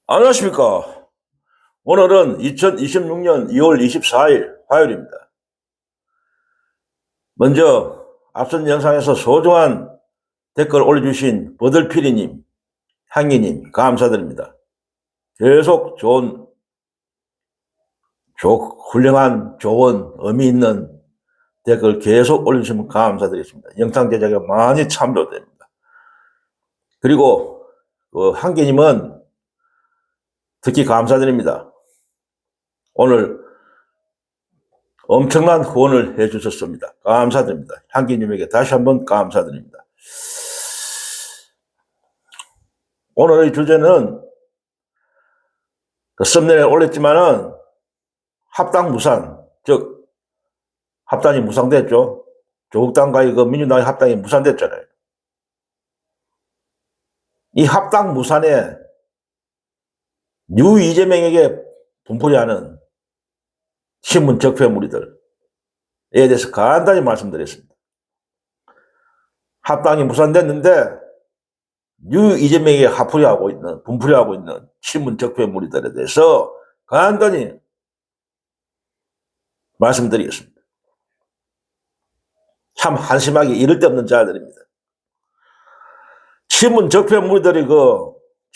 안녕하십니까. 오늘은 2026년 2월 24일 화요일입니다. 먼저 앞선 영상에서 소중한 댓글 올려주신 버들피리님, 향기님 감사드립니다. 계속 훌륭한, 좋은, 의미 있는 댓글 계속 올려주시면 감사드리겠습니다. 영상 제작에 많이 참조됩니다. 그리고 향기님은 특히 감사드립니다. 오늘 엄청난 후원을 해주셨습니다. 감사드립니다. 향기님에게 다시 한번 감사드립니다. 오늘의 주제는 썸네일에 올렸지만은 합당 무산, 즉 합당이 무산됐죠. 조국당과의 민주당의 합당이 무산됐잖아요. 이 합당 무산에 이재명에게 분풀이하는 신문 적폐물이들에 대해서 간단히 말씀드렸습니다. 합당이 무산됐는데 이재명에게 분풀이하고 있는 신문 적폐물이들에 대해서 간단히 말씀드리겠습니다. 참 한심하게 이럴 데 없는 자들입니다. 신문 적폐물들이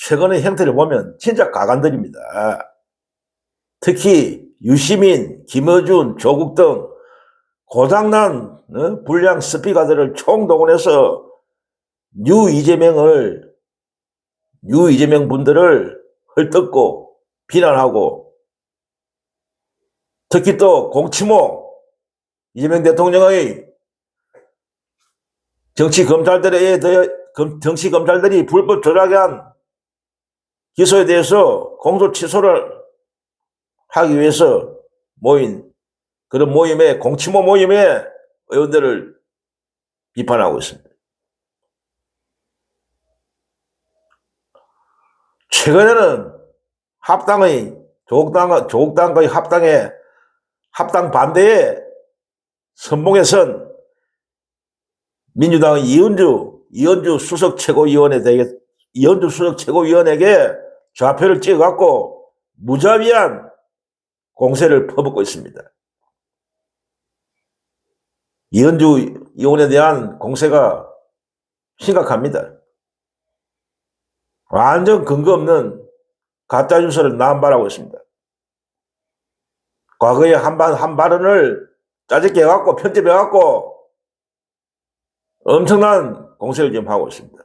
최근의 형태를 보면 진짜 가관들입니다. 특히 유시민, 김어준, 조국 등 고장난 불량 스피커들을 총동원해서 이재명 분들을 헐뜯고 비난하고, 특히 또 공치모 이재명 대통령의 정치 검찰들이 불법 조작에 한 기소에 대해서 공소 취소를 하기 위해서 모인 그런 공치모 모임에 의원들을 비판하고 있습니다. 최근에는 조국당과의 합당 반대에 선봉에 선 민주당의 이현주 수석 최고위원에게 좌표를 찍어갖고 무자비한 공세를 퍼붓고 있습니다. 이현주 의원에 대한 공세가 심각합니다. 완전 근거 없는 가짜 뉴스를 남발하고 있습니다. 과거에 한 발언을 짜집게 해갖고 편집해갖고 엄청난 공세를 지금 하고 있습니다.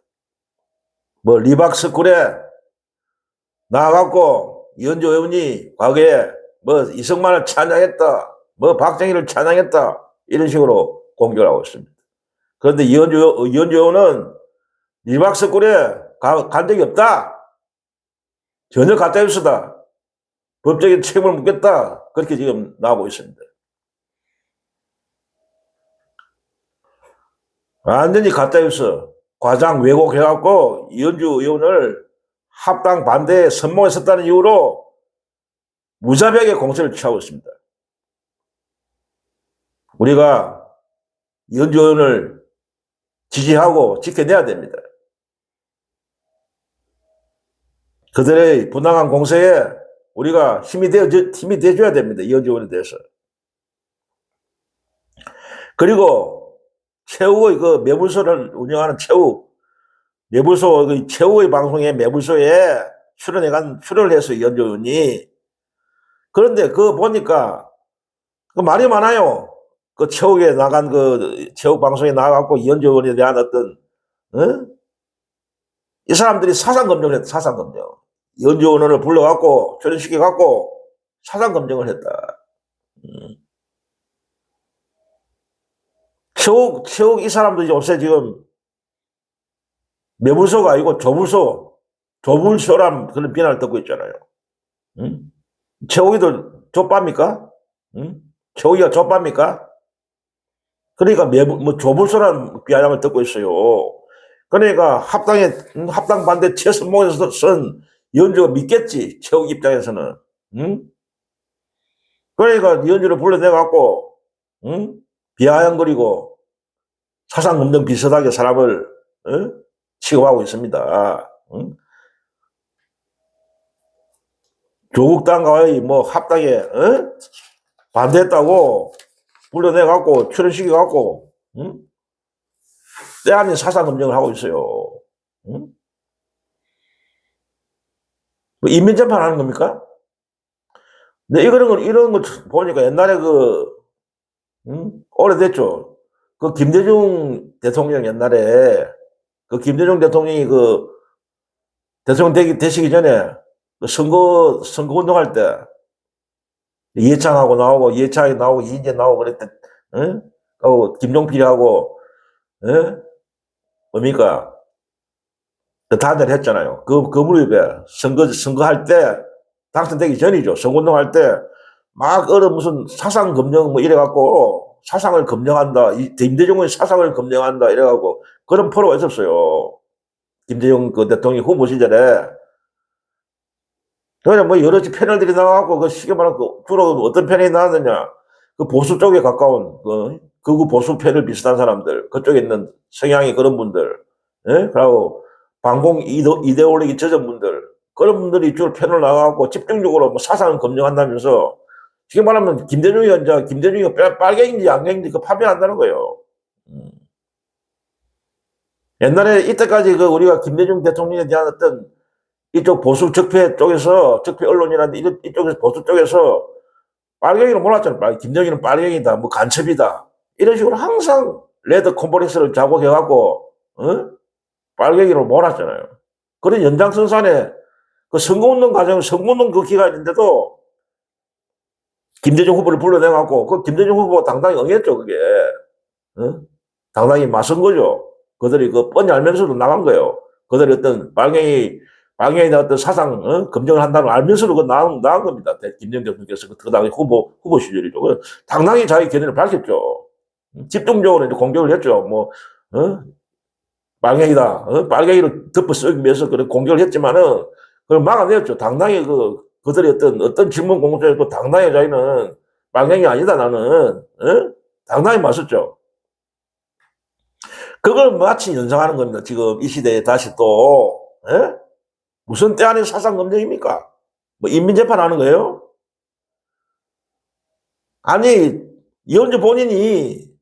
리박스쿨에 나와갖고 이현주 의원이 과거에 이승만을 찬양했다, 박정희를 찬양했다, 이런 식으로 공격을 하고 있습니다. 그런데 이현주 의원은 리박스쿨에 간 적이 없다. 전혀 가짜뉴스다. 법적인 책임을 묻겠다. 그렇게 지금 나오고 있습니다. 완전히 가짜뉴스, 과장 왜곡해갖고 이현주 의원을 합당 반대에 선봉에 섰다는 이유로 무자비하게 공세를 취하고 있습니다. 우리가 이현주 의원을 지지하고 지켜내야 됩니다. 그들의 부당한 공세에 우리가 힘이 돼줘야 됩니다. 이현주 의원에 대해서. 그리고 최욱의 매불소를 운영하는 최욱의 방송에 매불소에 출연을 해서 이현주 의원이. 그런데 보니까 말이 많아요. 최욱 방송에 나가갖고 이현주 의원에 대한 이 사람들이 사상검증을 했다, 사상검증. 이현주 의원을 불러갖고 출연시켜갖고 사상검증을 했다. 최욱 이 사람들이 요새 지금 매불소가 아니고 조불소란 그런 비난을 듣고 있잖아요. 최욱이도 족밥입니까? 최욱이가 족밥입니까? 그러니까 조불소란 비아냥을 듣고 있어요. 그러니까 합당 반대 최선봉에서 선 이현주가 믿겠지, 최욱 입장에서는. 그러니까 이현주를 불러내갖고 비아냥거리고 사상검증 비슷하게 사람을 취급하고 있습니다. 조국당과의 뭐 합당에, 반대했다고 불러내갖고 출연시켜갖고, 응? 때 아닌 사상검증을 하고 있어요. 응? 뭐 인민재판 하는 겁니까? 근데 이런 거 보니까 옛날에 오래됐죠. 그 김대중 대통령 옛날에, 그 김대중 대통령이 대통령 되시기 전에 그 선거 운동할 때 이해창이 나오고 이인재 나오고 그랬대. 응? 김종필하고, 뭡니까? 단일을 했잖아요. 그 무렵에 선거할 때, 당선되기 전이죠. 선거운동할 때, 막, 무슨 사상 검증 뭐 이래갖고, 사상을 검증한다. 김대중의 사상을 검증한다. 이래갖고, 그런 프로가 있었어요. 김대중 그 대통령 후보 시절에. 그냥 뭐 여러 패널들이 나와갖고, 쉽게 말하면 주로 어떤 패널이 나왔느냐. 그 보수 쪽에 가까운, 극우 보수 패널 비슷한 사람들, 그쪽에 있는 성향이 그런 분들, 예? 그리고 반공 이데올로기 젖은 분들, 그런 분들이 주로 패널 나와갖고 집중적으로 뭐 사상을 검증한다면서, 쉽게 말하면 김대중이가 빨갱인지 양갱인지 파견한다는 거예요. 옛날에 이때까지 우리가 김대중 대통령에 대한 어떤 이쪽 보수 적폐 언론이라든지 이쪽에서 보수 쪽에서 빨갱이를 몰았잖아요. 김정일은 빨갱이다, 뭐 간첩이다. 이런 식으로 항상 레드 콤플렉스를 자극해갖고, 빨갱이로 몰았잖아요. 그런 연장선상에 선거운동 그 기간인데도 김대중 후보를 불러내갖고, 김대중 후보가 당당히 응했죠, 그게. 당당히 맞선 거죠. 그들이 뻔히 알면서도 나간 거예요. 그들이 어떤 방향이나 어떤 사상, 검증을 한다는 걸 알면서도 나간 겁니다. 김대중 대통령께서 그 당시 후보 시절이죠. 당당히 자기 견해를 밝혔죠. 집중적으로 이제 공격을 했죠. 뭐, 방향이다. 빨갱이를 덮어 쓰기 위해서 그런 공격을 했지만은, 그걸 막아냈죠. 당당히 그들이 어떤 질문 공격에도 당당히 자기는 빨갱이 아니다, 나는. 당당히 맞섰죠. 그걸 마치 연상하는 겁니다. 지금 이 시대에 다시 또, 무슨 때 안에 사상 검증입니까? 뭐 인민재판 하는 거예요? 아니, 이현주 본인이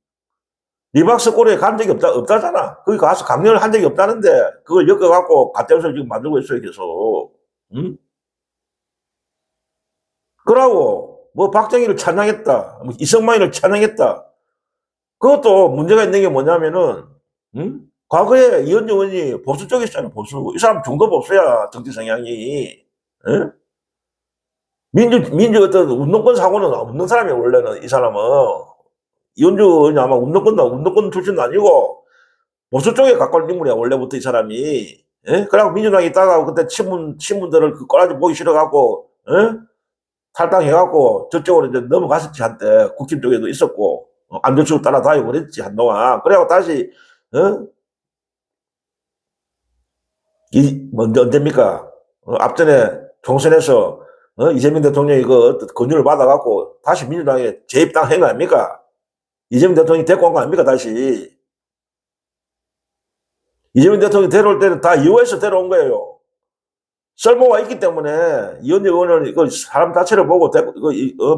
리박스 꼴에 간 적이 없다잖아. 거기 가서 강연을 한 적이 없다는데, 그걸 엮어갖고 가짜뉴스를 지금 만들고 있어요, 계속. 응? 그러고, 뭐 박정희를 찬양했다. 뭐 이승만이를 찬양했다. 그것도 문제가 있는 게 뭐냐면은, 과거에 이현주 의원이 보수 쪽에 있잖아, 보수. 이 사람 중도 보수야, 정치 성향이. 민주 어떤 운동권 사고는 없는 사람이야, 원래는, 이 사람은. 이현주 의원이 아마 운동권 출신도 아니고, 보수 쪽에 가까운 인물이야, 원래부터 이 사람이. 그래갖고 민주당에 있다가 그때 친문들을 꼬라지 보기 싫어갖고, 탈당해갖고 저쪽으로 이제 넘어갔었지, 한때. 국힘 쪽에도 있었고, 안철수 따라다니고 그랬지, 한동안. 그래갖고 다시, 언제입니까? 앞전에 총선에서, 이재명 대통령이 권유를 받아갖고 다시 민주당에 재입당한 거 아닙니까? 이재명 대통령이 데리고 온 거 아닙니까, 다시? 이재명 대통령이 데려올 때는 다 이유에서 데려온 거예요. 썰모가 있기 때문에 이현주 의원은 사람 자체를 보고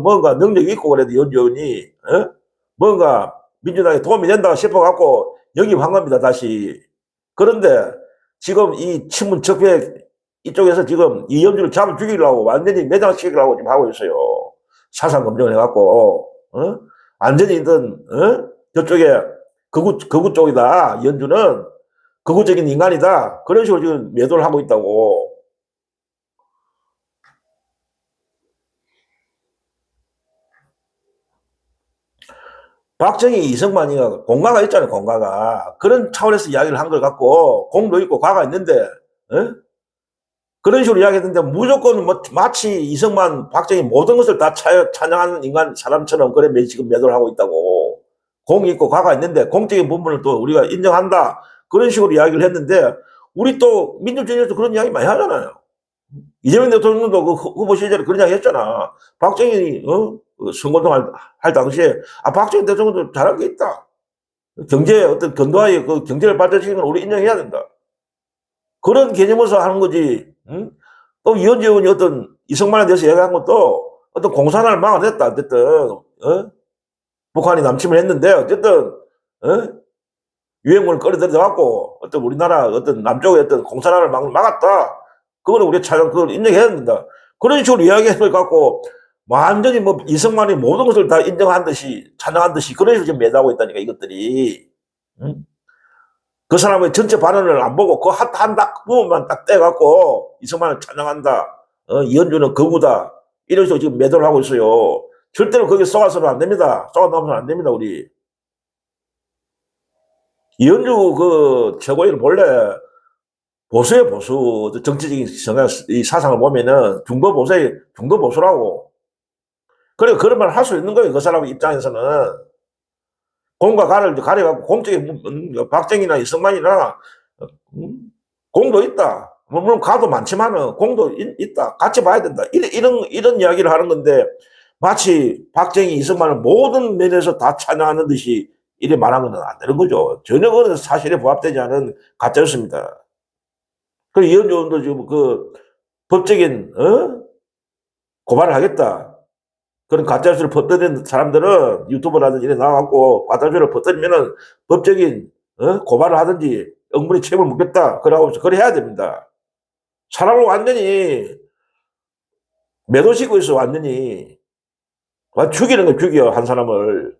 뭔가 능력이 있고 그래도 이현주 의원이 뭔가 민주당에 도움이 된다고 싶어갖고 영입한 겁니다, 다시. 그런데 지금 이 친문 적폐 이쪽에서 지금 이현주를 잡아 죽이려고 완전히 매장시키려고 지금 하고 있어요. 사상 검증을 해갖고, 완전히 저쪽에 극우 쪽이다. 이현주는 극우적인 인간이다. 그런 식으로 지금 매도를 하고 있다고. 박정희, 이승만이가 공가가 있잖아요, 공가가. 그런 차원에서 이야기를 한 걸 갖고, 공도 있고 과가 있는데, 그런 식으로 이야기했는데, 무조건 마치 이승만, 박정희 모든 것을 다 찬양하는 사람처럼 그래 지금 매도를 하고 있다고. 공이 있고 과가 있는데, 공적인 부분을 또 우리가 인정한다. 그런 식으로 이야기를 했는데, 우리 또 민주주의에서 그런 이야기 많이 하잖아요. 이재명 대통령도 그 후보 시절에 그런 이야기 했잖아. 박정희, 선거운동 할 당시에, 박정희 대통령도 잘한 게 있다. 어떤 견도하에 경제를 발전시키는 걸 우리 인정해야 된다. 그런 개념에서 하는 거지. 또 이현주 의원이 어떤 이승만에 대해서 얘기한 것도 어떤 공산화를 막아냈다. 어쨌든, 북한이 남침을 했는데, 어쨌든, 유행군을 끌어들여갖고, 어떤 우리나라 어떤 남쪽의 어떤 공산화를 막았다. 그거는 우리가 그걸 인정해야 된다. 그런 식으로 이야기를 갖고, 완전히 뭐 이승만이 모든 것을 다 인정한 듯이, 찬양한 듯이, 그런 식으로 지금 매도하고 있다니까, 이것들이. 응? 그 사람의 전체 발언을 안 보고 그 한 부분만 딱 떼갖고 이승만을 찬양한다. 이현주는 거구다. 이런 식으로 지금 매도를 하고 있어요. 절대로 거기에 속아서는 안 됩니다. 속아 넘어서는 안 됩니다, 우리. 이현주 그 최고위는 본래 보수의 보수, 정치적인 성향, 이 사상을 보면은 중도 보수라고. 그래, 그런 말 할 수 있는 거예요. 그 사람 입장에서는. 공과 가를 가려갖고 공적인 박정희나 이승만이나 공도 있다. 물론 가도 많지만은 공도 있다. 같이 봐야 된다. 이런 이야기를 하는 건데 마치 박정희, 이승만을 모든 면에서 다 찬양하는 듯이 이래 말한 건 안 되는 거죠. 전혀 그건 사실에 부합되지 않은 가짜였습니다. 그리고 이현주 의원도 지금 그 법적인 고발을 하겠다. 그런 가짜뉴스를 퍼뜨리는 사람들은 유튜브라든지 이래 나와갖고 가짜뉴스를 퍼뜨리면은 법적인 고발을 하든지 억물에 책임을 묻겠다. 그래 해야 됩니다. 사람을 완전히 매도시키고 있어. 완전히 죽이는 거 죽여 한 사람을.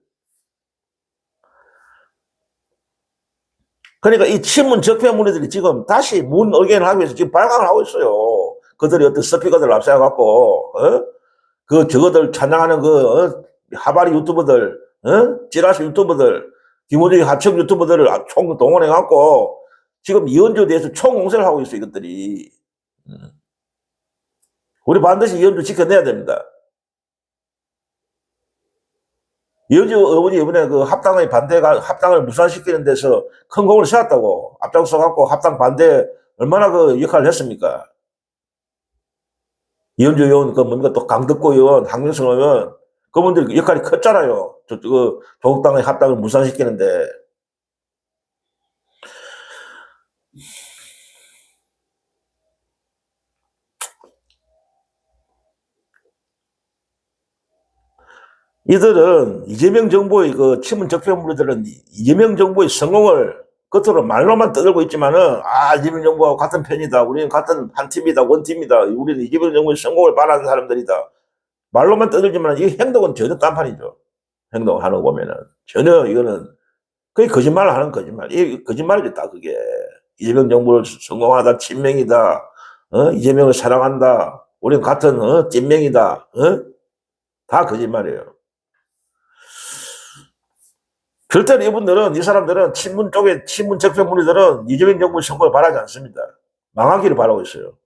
그러니까 이 친문 적폐무리들이 지금 다시 문 의견을 하기 위해서 지금 발광을 하고 있어요. 그들이 어떤 스피커들을 앞세워갖고 저거들 찬양하는 하바리 유튜버들, 찌라시 유튜버들, 김호중이 하청 유튜버들을 총 동원해갖고, 지금 이현주에 대해서 총공세를 하고 있어요, 이것들이. 우리 반드시 이현주 지켜내야 됩니다. 이현주 의원이 이번에 그 합당을 무산시키는 데서 큰 공을 세웠다고, 앞장서갖고 합당 반대 얼마나 그 역할을 했습니까? 이현주 의원, 뭡니까, 또 강덕구 의원, 황명성 의원, 그분들 역할이 컸잖아요. 조국당의 합당을 무산시키는데. 이들은 이재명 정부의 그 친문 적폐무리들은 이재명 정부의 성공을 겉으로 말로만 떠들고 있지만은, 이재명 정부하고 같은 편이다. 우리는 같은 한 팀이다. 원팀이다. 우리는 이재명 정부의 성공을 바라는 사람들이다. 말로만 떠들지만 이 행동은 전혀 딴판이죠. 행동하는 거 보면은. 전혀 이거는 그게 거짓말을 하는 거짓말. 이게 거짓말이죠, 딱 그게. 이재명 정부를 성공하다, 친명이다. 이재명을 사랑한다. 우리는 같은 찐명이다. 다 거짓말이에요. 절대로 이 사람들은 친문 적폐무리들은 이재명 정부의 성공을 바라지 않습니다. 망하기를 바라고 있어요.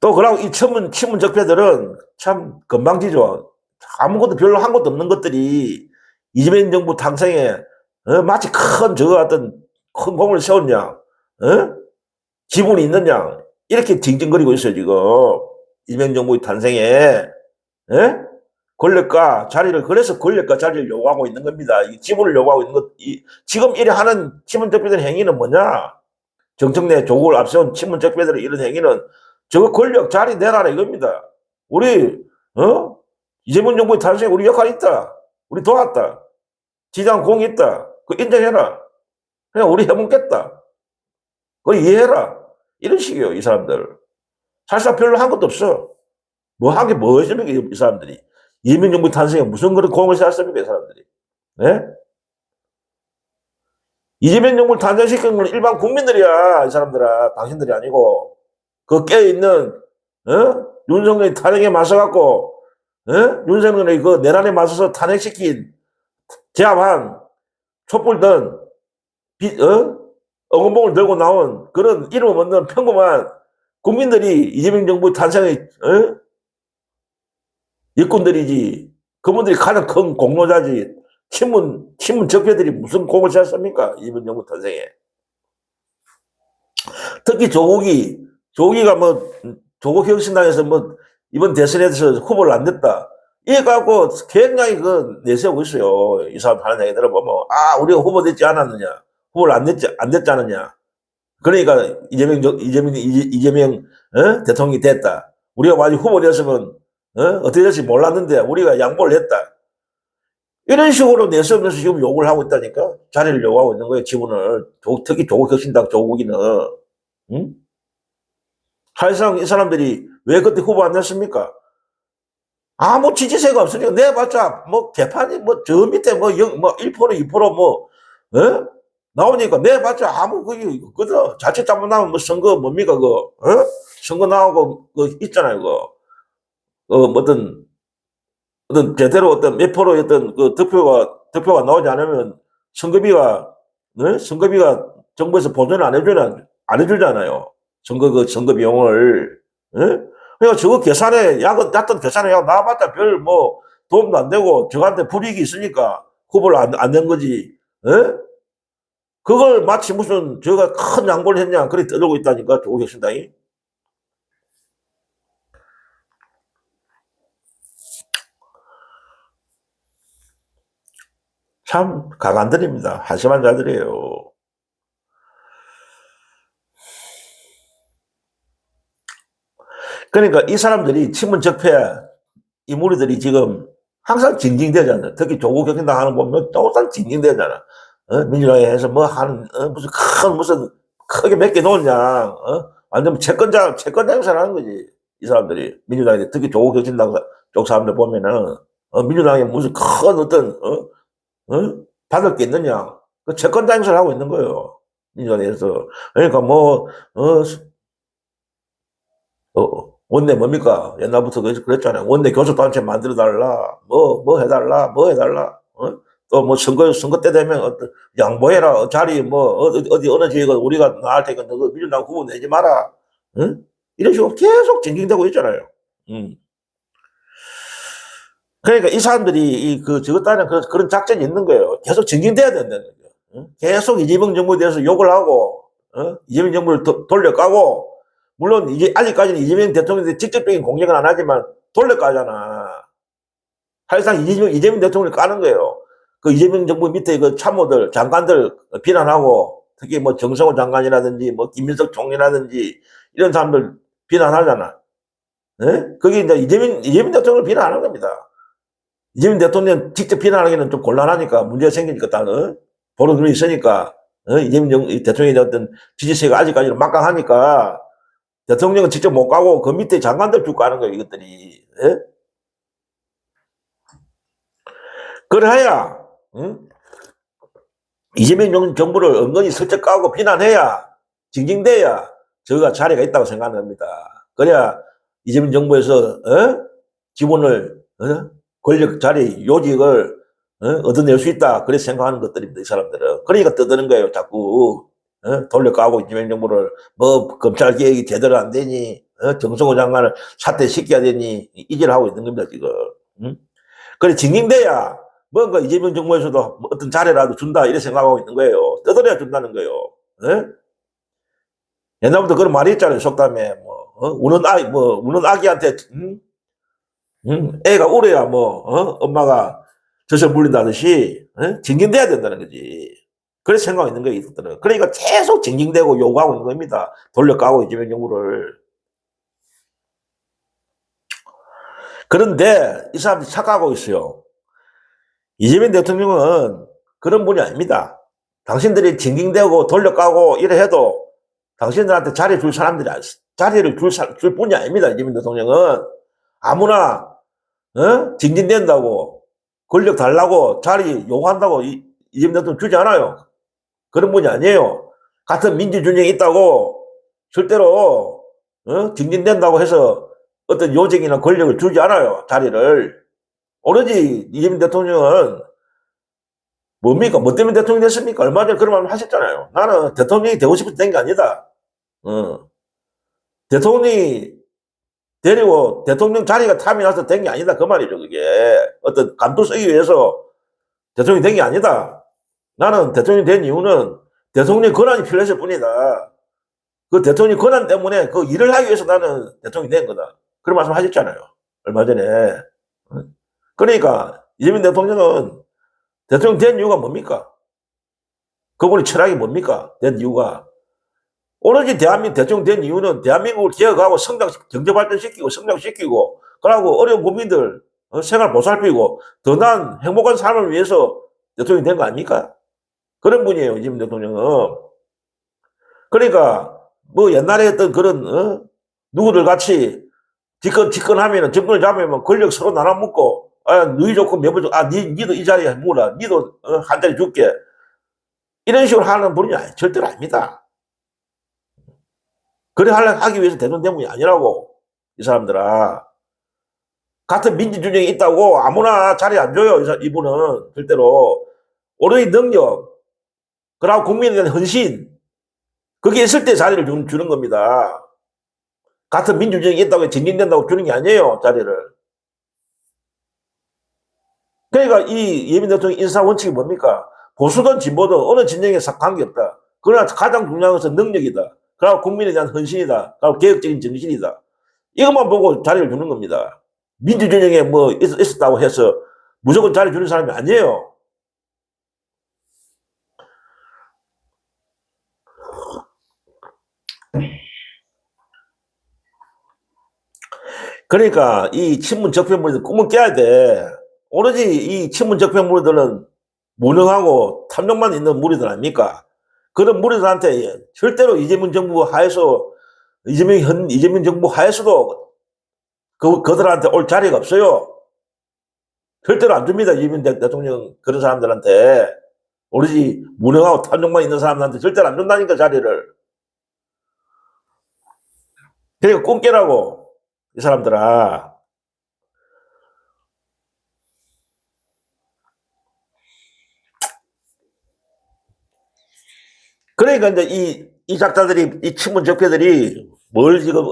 또 그러고 이 친문 적폐들은 참 건방지죠. 아무것도 별로 한 것도 없는 것들이 이재명 정부 탄생에 마치 어떤 큰 공을 세웠냐, 지분이 있느냐 이렇게 징징거리고 있어요 지금. 이재명 정부의 탄생에 권력과 자리를 요구하고 있는 겁니다. 이 지분을 요구하고 있는 것, 지금 이래 하는 친문 적폐들의 행위는 뭐냐? 정청래 조국을 앞세운 친문 적폐들의 이런 행위는 저거 권력 자리 내놔라 이겁니다. 우리 이재명 정부의 탄생에 우리 역할이 있다. 우리 도왔다. 지장 공이 있다. 그거 인정해라. 그냥 우리 해먹겠다. 그거 이해해라. 이런 식이에요, 이 사람들. 사실상 별로 한 것도 없어. 뭐 한 게 뭐였습니까, 이 사람들이. 이재명 정부 탄생에 무슨 그런 공을 세웠습니까, 이 사람들이. 네? 이재명 정부를 탄생시킨 건 일반 국민들이야, 이 사람들아. 당신들이 아니고. 그 깨어있는, 윤석열이 탄핵에 맞서갖고, 윤석열이 그 내란에 맞서서 탄핵시킨, 제압한, 촛불 든, 응원봉을 들고 나온 그런 이름 없는 평범한 국민들이 이재명 정부 탄생의, 일꾼들이지. 그분들이 가장 큰 공로자지. 친문 적폐들이 무슨 공을 세웠습니까? 이재명 정부 탄생에. 특히 조국이가 조국혁신당에서 이번 대선에서 후보를 안 냈다. 이거 갖고 굉장히 내세우고 있어요. 이 사람 하는 얘기들을 보면, 우리가 후보 됐지 않았느냐. 후보를 안 됐지 않느냐. 그러니까 이재명 대통령이 됐다. 우리가 만약 후보 되었으면 어떻게 될지 몰랐는데 우리가 양보를 했다. 이런 식으로 내세우면서 지금 욕을 하고 있다니까. 자리를 요구하고 있는 거예요. 지분을. 특히 조국혁신당 조국이는. 응? 사실상 이 사람들이 왜 그때 후보 안 냈습니까? 아무 지지세가 없으니까 내봤자 뭐 개판이 뭐 저 밑에 뭐 1% 2% 나오니까 내봤자 아무 그게 그거 자칫 잘못 나오면 뭐 선거 뭡니까 그거 선거 나오고 그 있잖아요 그거 어떤 제대로 어떤 몇 프로의 어떤 그 득표가 나오지 않으면 선거비가 정부에서 보전을 안 해주잖아요. 선거 비용을. 그러니까 저거 얕은 계산에 나와봤자 별 뭐 도움도 안 되고 저한테 불이익이 있으니까 후보를 안 낸 거지. 그걸 마치 무슨 저가 큰 양보를 했냐 그렇게 떠들고 있다니까 조국혁신당이. 참 가관들입니다. 한심한 자들이에요. 그러니까 이 사람들이 친문적폐 이 무리들이 지금 항상 징징대잖아요. 특히 조국 혁신당 하는 거 보면 항상 징징대잖아. 민주당에 해서 뭐 하는 무슨 크게 몇 개 놓냐. 완전 채권자 행사를 하는 거지. 이 사람들이 민주당에 특히 조국 혁신당 쪽 사람들 보면은 민주당에 무슨 큰 어떤 받을 게 있느냐. 그 채권자 행사를 하고 있는 거예요. 민주당에서. 그러니까 뭐 원내 뭡니까? 옛날부터 그랬잖아요. 원내 교섭단체 만들어달라. 뭐 해달라. 또 뭐 선거 때 되면 양보해라. 자리 어느 지역은 우리가 나갈 테니까 너 민주당 후보 내지 마라. 이런 식으로 계속 징징대고 있잖아요. 그러니까 이 사람들이 저것 따는 그런 작전이 있는 거예요. 계속 징징대야 된다는 거예요. 계속 이재명 정부에 대해서 욕을 하고, 이재명 정부를 돌려까고, 물론 아직까지는 이재명 대통령한테 직접적인 공격은 안 하지만 돌려까잖아. 사실상 이재명 대통령을 까는 거예요. 그 이재명 정부 밑에 그 참모들, 장관들 비난하고, 특히 뭐 정성호 장관이라든지, 뭐 김민석 총리라든지, 이런 사람들 비난하잖아. 그게 이제 이재명 대통령을 비난하는 겁니다. 이재명 대통령 직접 비난하기는 좀 곤란하니까 문제가 생기니까 보는 눈이 있으니까 이재명 대통령의 어떤 지지세가 아직까지는 막강하니까 대통령은 직접 못 가고 그 밑에 장관들 쭉 가는 거예요 이것들이. 그래야 이재명 정부를 은근히 슬쩍 까고 비난해야 징징대야 저가 자리가 있다고 생각하는 겁니다. 그래야 이재명 정부에서 기본을 권력 자리 요직을 얻어낼 수 있다 그렇게 생각하는 것들입니다. 이 사람들은. 그러니까 떠드는 거예요. 자꾸 돌려가고 이재명 정부를 뭐 검찰 개혁이 제대로 안 되니 정성호 장관을 사퇴시켜야 되니 이질 하고 있는 겁니다. 지금. 그래 징징대야 뭔가 이재명 정부에서도 뭐 어떤 자리라도 준다 이렇게 생각하고 있는 거예요. 떠들어야 준다는 거예요. 옛날부터 그런 말이 있잖아요. 속담에 우는 아기한테 애가 울어야 엄마가 젖을 물린다듯이 징징대야 된다는 거지. 그래서 생각하고 있는 거예요. 이들은. 그러니까 계속 징징대고 요구하고 있는 겁니다. 돌려가고 이재명 정부를. 그런데 이 사람들이 착각하고 있어요. 이재명 대통령은 그런 분이 아닙니다. 당신들이 징징대고 돌려가고 이래 해도 당신들한테 자리 줄 사람들이 자리를 줄 뿐이 아닙니다. 이재명 대통령은 아무나 징징댄다고 권력 달라고 자리 요구한다고 이재명 대통령 주지 않아요. 그런 분이 아니에요. 같은 민주준영이 있다고 절대로 징징댄다고 해서 어떤 요직이나 권력을 주지 않아요. 자리를. 오로지 이재명 대통령은 뭡니까? 뭐 때문에 대통령이 됐습니까? 얼마 전에 그런 말 하셨잖아요. 나는 대통령이 되고 싶어서 된 게 아니다. 대통령이 데리고 대통령 자리가 탐이 나서 된 게 아니다. 그 말이죠. 그게 어떤 감투 쓰기 위해서 대통령이 된 게 아니다. 나는 대통령이 된 이유는 대통령 권한이 필요했을 뿐이다. 그 대통령 권한 때문에 그 일을 하기 위해서 나는 대통령이 된 거다. 그런 말씀 하셨잖아요. 얼마 전에. 그러니까 이재명 대통령은 대통령 된 이유가 뭡니까? 그분의 철학이 뭡니까? 된 이유가 오로지 대한민국 대통령 된 이유는 대한민국을 개혁하고 경제 발전시키고 성장시키고, 그러고 어려운 국민들 생활 보살피고 더 나은 행복한 삶을 위해서 대통령이 된 거 아닙니까? 그런 분이에요, 이재명 대통령은. 그러니까 뭐 옛날에 했던 그런 누구들 같이 집권하면은 정권을 잡으면 권력 서로 나눠 먹고, 너희 좋고 매부 좋고, 니도 이 자리에 묵으라, 니도 한 자리 줄게, 이런 식으로 하는 분이 절대로 아닙니다. 그래 하기 위해서 대통령 된 분이 아니라고, 이 사람들아. 같은 민주주의에 있다고 아무나 자리 안 줘요, 이분은. 절대로. 오로지 능력, 그리고 국민에 대한 헌신, 그게 있을 때 자리를 주는 겁니다. 같은 민주주의에 있다고 정진된다고 주는 게 아니에요, 자리를. 그러니까 이 이재명 대통령 인사 원칙이 뭡니까? 보수든 진보든 어느 진영에 관계없다. 그러나 가장 중요한 것은 능력이다. 그리고 국민에 대한 헌신이다. 그리고 개혁적인 정신이다. 이것만 보고 자리를 주는 겁니다. 민주진영에 뭐 있었다고 해서 무조건 자리 주는 사람이 아니에요. 그러니까 이 친문 적폐물들 꿈을 깨야 돼. 오로지 이 친문 적폐물들은 무능하고 탐욕만 있는 무리들 아닙니까? 그런 무리들한테 절대로 이재명 정부 하에서 이재명 정부 하에서도 그들한테 올 자리가 없어요. 절대로 안 줍니다. 이재명 대통령 그런 사람들한테. 오로지 무능하고 탐욕만 있는 사람들한테 절대로 안 준다니까, 자리를. 그러니까 꿈 깨라고, 이 사람들아. 그러니까 이제 이 작자들이, 이 친문 적폐들이 뭘 지금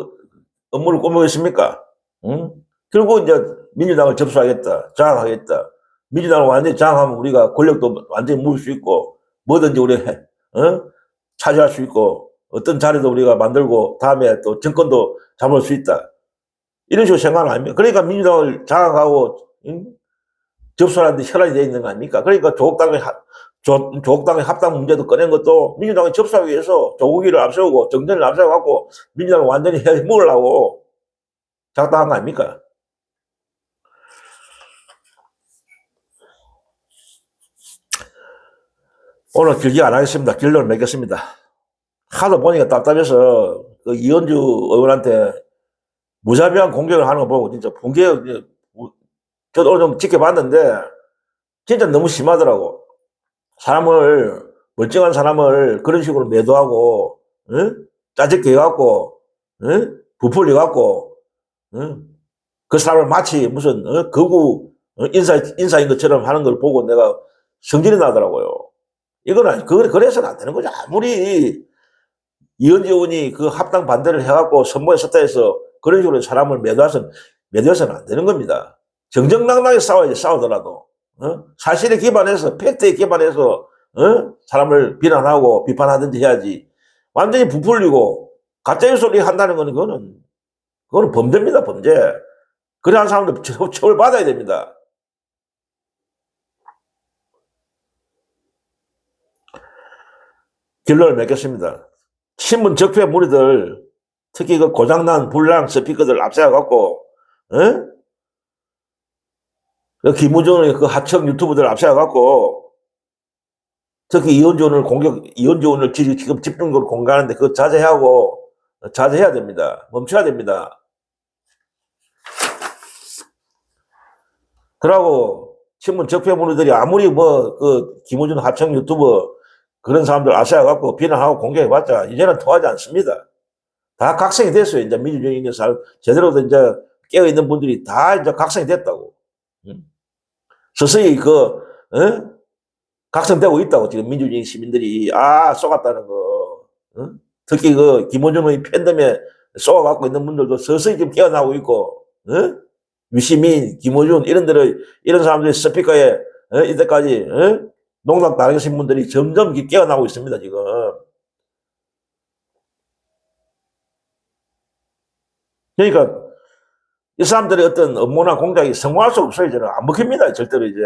업무를 꾸미고 있습니까? 응? 결국 이제 민주당을 접수하겠다, 장악하겠다. 민주당을 완전히 장악하면 우리가 권력도 완전히 물을 수 있고, 뭐든지 우리 차지할 수 있고, 어떤 자리도 우리가 만들고, 다음에 또 정권도 잡을 수 있다. 이런 식으로 생각하는 거 아닙니까? 그러니까 민주당을 장악하고, 접수하는데 혈안이 되어 있는 거 아닙니까? 그러니까 조국당의 합당 문제도 꺼낸 것도 민주당이 접수하기 위해서 조국이를 앞세우고 정전을 앞세워갖고 민주당을 완전히 해먹으려고 작당한 거 아닙니까? 오늘 길게 안 하겠습니다. 결론을 맺겠습니다. 하도 보니까 답답해서 그 이현주 의원한테 무자비한 공격을 하는 거 보고 진짜 저도 오늘 좀 지켜봤는데 진짜 너무 심하더라고. 멀쩡한 사람을 그런 식으로 매도하고, 짜증게 해갖고, 부풀려갖고, 그 사람을 마치 무슨, 거구 인사인 것처럼 하는 걸 보고 내가 성질이 나더라고요. 이거는, 그래서는 안 되는 거죠. 아무리 이현주 의원이 그 합당 반대를 해갖고 선거에 섰다 해서 그런 식으로 사람을 매도해서는 안 되는 겁니다. 정정당당하게 싸워야지, 싸우더라도. 사실에 기반해서, 팩트에 기반해서, 사람을 비난하고 비판하든지 해야지. 완전히 부풀리고, 가짜뉴스 소리 한다는 거는, 그거는 범죄입니다, 범죄. 그래 한 사람들 처벌받아야 됩니다. 결론을 맺겠습니다. 신문 적폐 무리들, 특히 그 고장난 불량 스피커들 앞세워갖고, 김우정의 그 하청 유튜브들 앞세워갖고, 특히 이현주 의원을 지금 집중적으로 공격하는데 그거 자제해야 됩니다. 멈춰야 됩니다. 그러고, 신문 적폐물들이 아무리 김우준 하청 유튜브 그런 사람들 앞세워갖고 비난하고 공격해봤자 이제는 통하지 않습니다. 다 각성이 됐어요. 이제 민주주의 제대로 이제 깨어있는 분들이 다 이제 각성이 됐다고. 서서히 각성되고 있다고, 지금 민주주의 시민들이. 속았다는 거. 특히 김원준의 팬덤에 속아갖고 있는 분들도 서서히 지금 깨어나고 있고, 유시민, 김원준, 이런 사람들이 스피커에, 이때까지, 농락 당하신 분들이 점점 깨어나고 있습니다, 지금. 그러니까, 이 사람들의 어떤 업무나 공작이 성공할 수 없어요. 저는 안 먹힙니다. 절대로 이제.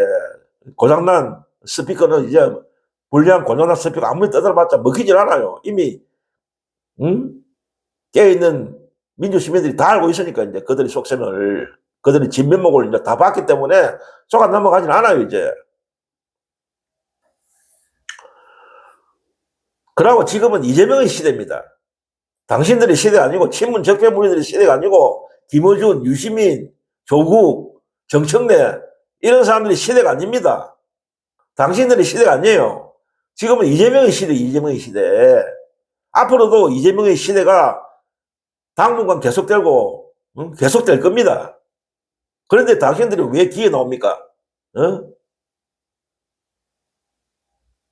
고장난 스피커는 이제 불리한 고장난 스피커 아무리 떠들어봤자 먹히질 않아요. 이미 응? 깨어있는 민주시민들이 다 알고 있으니까 이제 그들의 속셈을, 그들의 진면목을 이제 다 봤기 때문에 속아 넘어가진 않아요, 이제. 그러고 지금은 이재명의 시대입니다. 당신들의 시대가 아니고, 친문 적폐무리들의 시대가 아니고, 김어준, 유시민, 조국, 정청래, 이런 사람들의 시대가 아닙니다. 당신들의 시대가 아니에요. 지금은 이재명의 시대, 이재명의 시대. 앞으로도 이재명의 시대가 당분간 계속되고, 계속될 겁니다. 그런데 당신들이 왜 기어 나옵니까?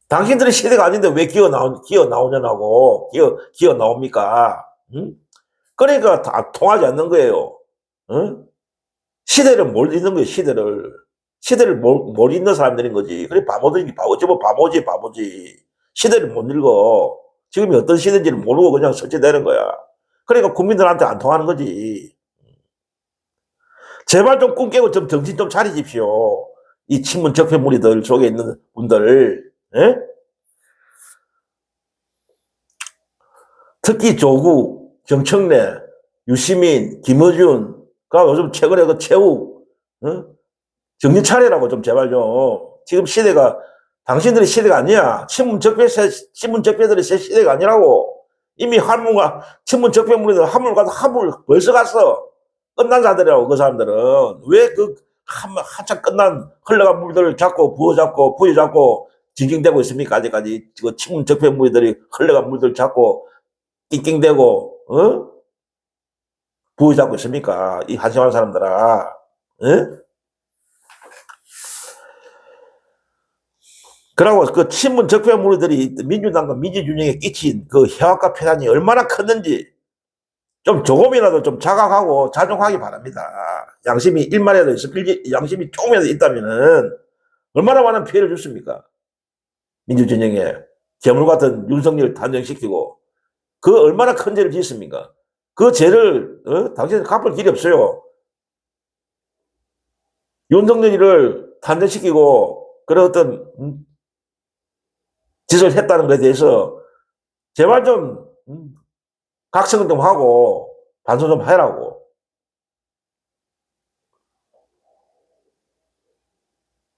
당신들의 시대가 아닌데 왜 기어 나오냐고, 기어 나옵니까? 그러니까 다 통하지 않는 거예요. 시대를 못 잊는 거예요, 시대를. 시대를 못 잊는 사람들인 거지. 그래, 어쩌면 바보지. 시대를 못 읽어. 지금이 어떤 시대인지를 모르고 그냥 설치되는 거야. 그러니까 국민들한테 안 통하는 거지. 제발 좀 꿈 깨고 좀 정신 좀 차리십시오. 이 친문 적폐무리들 속에 있는 분들. 예? 특히 조국, 정청래, 유시민, 김어준가 요즘 최근에 그 최욱, 정신 차리라고 좀 제발 좀. 지금 시대가 당신들의 시대가 아니야. 친문 적폐들의 시대가 아니라고. 이미 친문 적폐무리들 화물 가서 화물 벌써 갔어. 끝난 자들이라고, 그 사람들은. 왜 한참 끝난 흘러간 물들을 잡고 부여잡고 징징대고 있습니까? 아직까지. 그 친문 적폐무리들이 흘러간 물들 잡고 낑낑대고, 부여잡고 있습니까? 이 한심한 사람들아. 그러고 그 친문 적폐무리들이 민주당과 민주준영에 끼친 그 해악과 폐단이 얼마나 컸는지 좀 조금이라도 좀 자각하고 자중하기 바랍니다. 양심이 양심이 조금이라도 있다면은 얼마나 많은 피해를 줬습니까? 민주진영에 괴물 같은 윤석열을 단정시키고 그 얼마나 큰 죄를 짓습니까? 그 죄를 당신은 갚을 길이 없어요. 윤석열을 단정시키고 그런 어떤 짓을 했다는 것에 대해서 제발 좀 각성 좀 하고 반성 좀 해라고.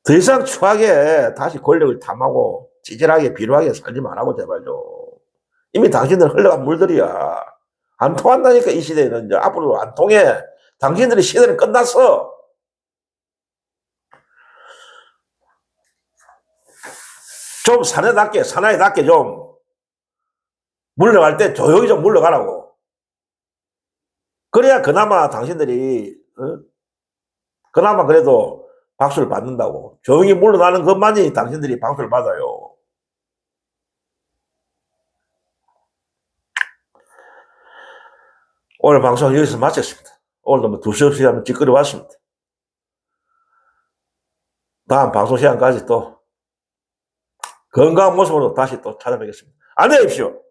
더 이상 추하게 다시 권력을 탐하고 찌질하게 비루하게 살지 말라고 제발 좀. 이미 당신들 흘러간 물들이야. 안 통한다니까 이 시대는 이제 앞으로 안 통해. 당신들의 시대는 끝났어. 좀 사나이답게 좀 물러갈 때 조용히 좀 물러가라고. 그래야 그나마 당신들이 그나마 그래도 박수를 받는다고. 조용히 물러나는 것만이 당신들이 박수를 받아요. 오늘 방송 여기서 마쳤습니다. 오늘도 뭐 2시 없이 한번 찌끄러 왔습니다. 다음 방송 시간까지 또 건강한 모습으로 다시 또 찾아뵙겠습니다. 안녕히 계십시오.